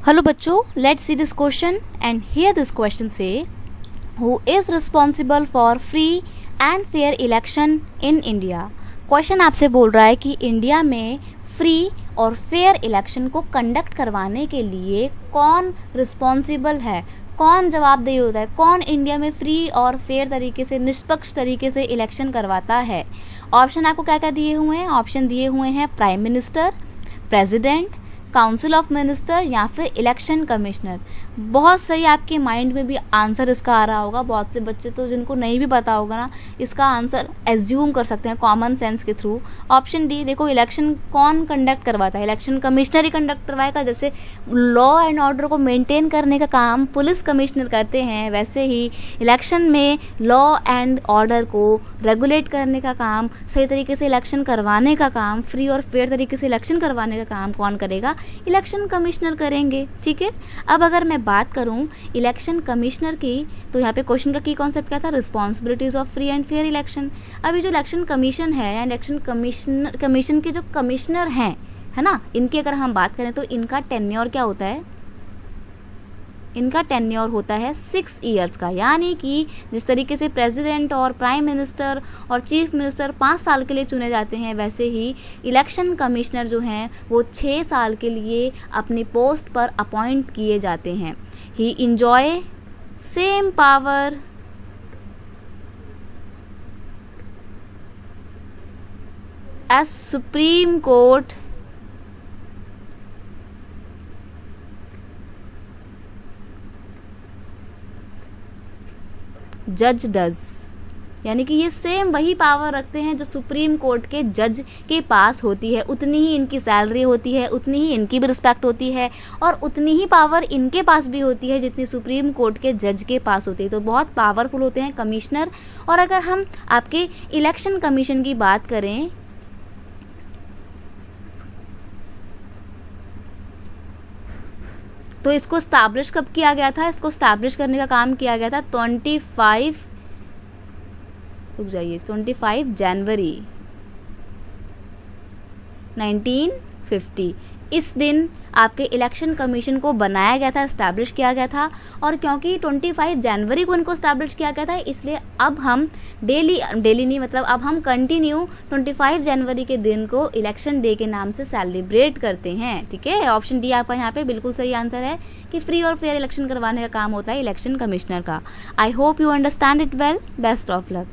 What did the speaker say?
Hello बच्चों, let's see this question and hear this question से who is responsible for free and fair election in India. Question आपसे बोल रहा है कि इंडिया में फ्री और फेयर इलेक्शन को कंडक्ट करवाने के लिए कौन रिस्पॉन्सिबल है, कौन जवाबदेही होता है, कौन इंडिया में फ्री और फेयर तरीके से, निष्पक्ष तरीके से इलेक्शन करवाता है। ऑप्शन आपको क्या क्या दिए हुए हैं? ऑप्शन दिए हुए हैं prime minister, president, council of minister या फिर इलेक्शन कमिश्नर। बहुत सही, आपके माइंड में भी आंसर इसका आ रहा होगा। बहुत से बच्चे तो जिनको नहीं भी पता होगा ना, इसका आंसर एज्यूम कर सकते हैं कॉमन सेंस के थ्रू। ऑप्शन डी, देखो इलेक्शन कौन कंडक्ट करवाता है? इलेक्शन कमिश्नर ही कंडक्ट करवाएगा। जैसे लॉ एंड ऑर्डर को मेंटेन करने का काम पुलिस कमिश्नर करते हैं, वैसे ही इलेक्शन में लॉ एंड ऑर्डर को रेगुलेट करने का काम, सही तरीके से इलेक्शन करवाने का काम, फ्री और फेयर तरीके से इलेक्शन करवाने का काम कौन करेगा? इलेक्शन कमिश्नर करेंगे। ठीक है, अब अगर मैं बात करूं इलेक्शन कमिश्नर की, तो यहाँ पे क्वेश्चन का की कॉन्सेप्ट क्या था? Responsibilities of free and fair election. अभी जो इलेक्शन कमीशन है या इलेक्शन कमीशन के जो कमिश्नर हैं, है ना, इनकी अगर हम बात करें तो इनका टेन्योर क्या होता है? इनका टेन्योर होता है 6 ईयर्स का। यानी कि जिस तरीके से प्रेसिडेंट और प्राइम मिनिस्टर और चीफ मिनिस्टर 5 साल के लिए चुने जाते हैं, वैसे ही इलेक्शन कमिश्नर जो हैं वो 6 साल के लिए अपनी पोस्ट पर अपॉइंट किए जाते हैं। He enjoy same power as supreme court जज डज। यानी कि ये सेम वही पावर रखते हैं जो सुप्रीम कोर्ट के जज के पास होती है। उतनी ही इनकी सैलरी होती है, उतनी ही इनकी भी रिस्पेक्ट होती है और उतनी ही पावर इनके पास भी होती है जितनी सुप्रीम कोर्ट के जज के पास होती है। तो बहुत पावरफुल होते हैं कमिश्नर। और अगर हम आपके इलेक्शन कमीशन की बात करें, तो इसको स्टैब्लिश कब किया गया था? इसको स्टैब्लिश करने का काम किया गया था 25 जनवरी 1950। इस दिन आपके इलेक्शन कमीशन को बनाया गया था, स्टैब्लिश किया गया था। और क्योंकि 25 जनवरी को इनको स्टैब्लिश किया गया था, इसलिए अब हम डेली नहीं, मतलब अब हम कंटिन्यू 25 जनवरी के दिन को इलेक्शन डे के नाम से सेलिब्रेट करते हैं। ठीक है, ऑप्शन डी आपका यहाँ पे बिल्कुल सही आंसर है कि फ्री और फेयर इलेक्शन करवाने का काम होता है इलेक्शन कमिश्नर का। I hope you understand it well. Best of luck.